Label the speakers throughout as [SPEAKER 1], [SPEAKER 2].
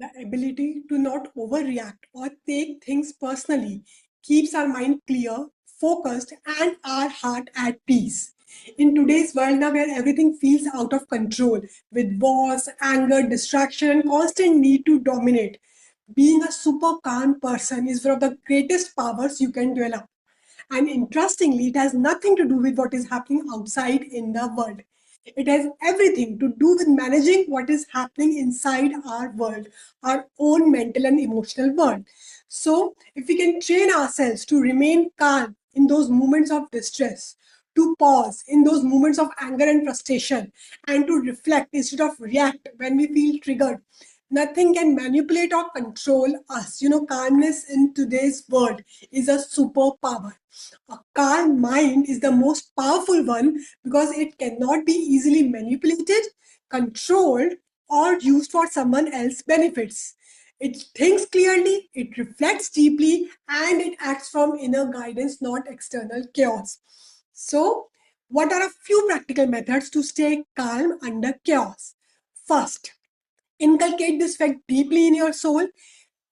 [SPEAKER 1] The ability to not overreact or take things personally keeps our mind clear, focused, and our heart at peace. In today's world now where everything feels out of control with wars, anger, distraction, and constant need to dominate, being a super calm person is one of the greatest powers you can develop. And interestingly, it has nothing to do with what is happening outside in the world. It has everything to do with managing what is happening inside our world, our own mental and emotional world. So, if we can train ourselves to remain calm in those moments of distress, to pause in those moments of anger and frustration, and to reflect instead of react when we feel triggered, nothing can manipulate or control us. Calmness in today's world is a superpower. A calm mind is the most powerful one because it cannot be easily manipulated, controlled, or used for someone else's benefits. It thinks clearly, it reflects deeply, and it acts from inner guidance, not external chaos. So, what are a few practical methods to stay calm under chaos? First, inculcate this fact deeply in your soul.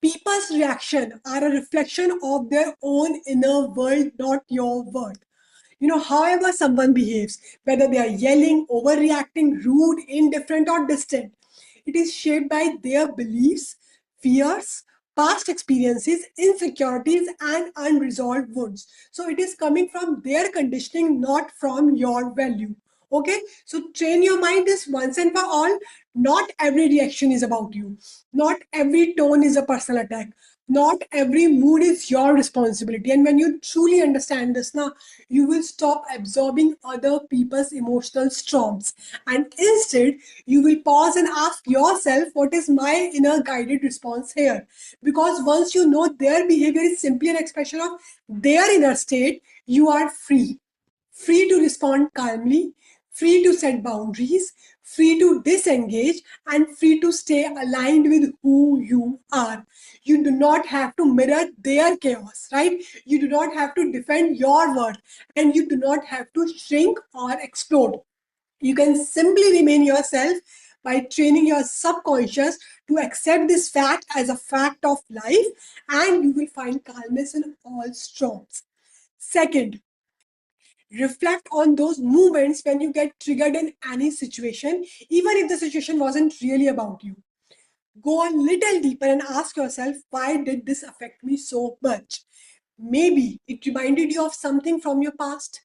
[SPEAKER 1] People's reaction are a reflection of their own inner world, not your world. However someone behaves, whether they are yelling, overreacting, rude, indifferent, or distant, it is shaped by their beliefs, fears, past experiences, insecurities, and unresolved wounds. So it is coming from their conditioning, not from your value. Okay, so train your mind this once and for all. Not every reaction is about you, not every tone is a personal attack, not every mood is your responsibility. And when you truly understand this now, you will stop absorbing other people's emotional storms, and instead you will pause and ask yourself, what is my inner guided response here? Because once you know their behavior is simply an expression of their inner state, you are free to respond calmly, free to set boundaries, free to disengage, and free to stay aligned with who you are. You do not have to mirror their chaos, right? You do not have to defend your worth, and you do not have to shrink or explode. You can simply remain yourself by training your subconscious to accept this fact as a fact of life, and you will find calmness in all storms. Second, reflect on those moments when you get triggered in any situation, even if the situation wasn't really about you. Go a little deeper and ask yourself, why did this affect me so much? Maybe it reminded you of something from your past.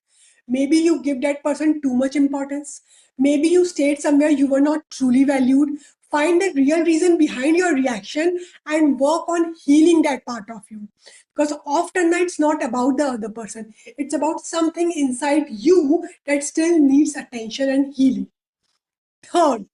[SPEAKER 1] Maybe you give that person too much importance. Maybe you stayed somewhere you were not truly valued. Find the real reason behind your reaction and work on healing that part of you. Because often it's not about the other person, it's about something inside you that still needs attention and healing. Third,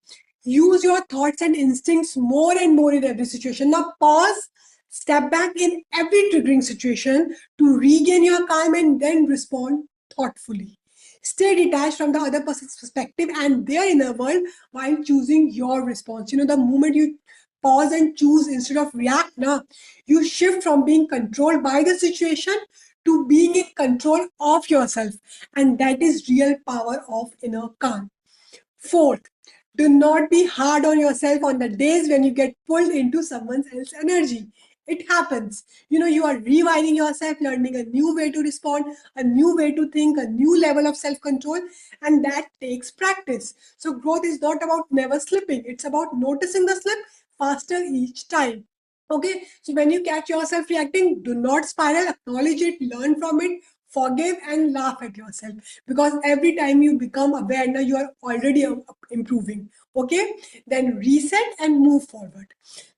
[SPEAKER 1] use your thoughts and instincts more and more in every situation. Now, pause, step back in every triggering situation to regain your calm and then respond thoughtfully. Stay detached from the other person's perspective and their inner world while choosing your response. The moment you pause and choose instead of react, now you shift from being controlled by the situation to being in control of yourself. And that is real power of inner calm. Fourth, do not be hard on yourself on the days when you get pulled into someone else's energy. It happens. You are rewiring yourself, learning a new way to respond, a new way to think, a new level of self control, and that takes practice. So, growth is not about never slipping, it's about noticing the slip faster each time. Okay, so when you catch yourself reacting, do not spiral, acknowledge it, learn from it, forgive, and laugh at yourself, because every time you become aware, now you are already improving. Okay, then reset and move forward.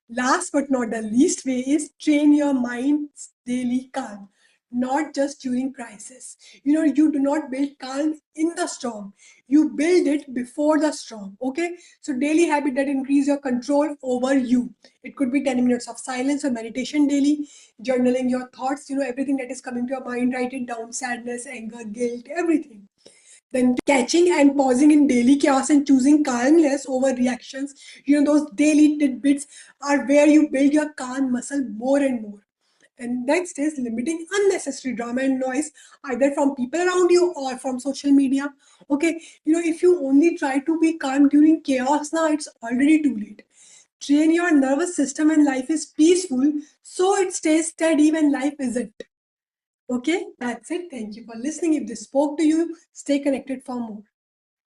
[SPEAKER 1] Last but not the least way is train your mind's daily calm, not just during crisis. You do not build calm in the storm, you build it before the storm. Okay, so daily habit that increase your control over you. It could be 10 minutes of silence or meditation daily, journaling your thoughts, everything that is coming to your mind, write it down, sadness, anger, guilt, everything. Then catching and pausing in daily chaos and choosing calmness over reactions. Those daily tidbits are where you build your calm muscle more and more. And next is limiting unnecessary drama and noise, either from people around you or from social media. Okay, if you only try to be calm during chaos, now it's already too late. train your nervous system when life is peaceful so it stays steady when life isn't. Okay, that's it. Thank you for listening. If this spoke to you, stay connected for more.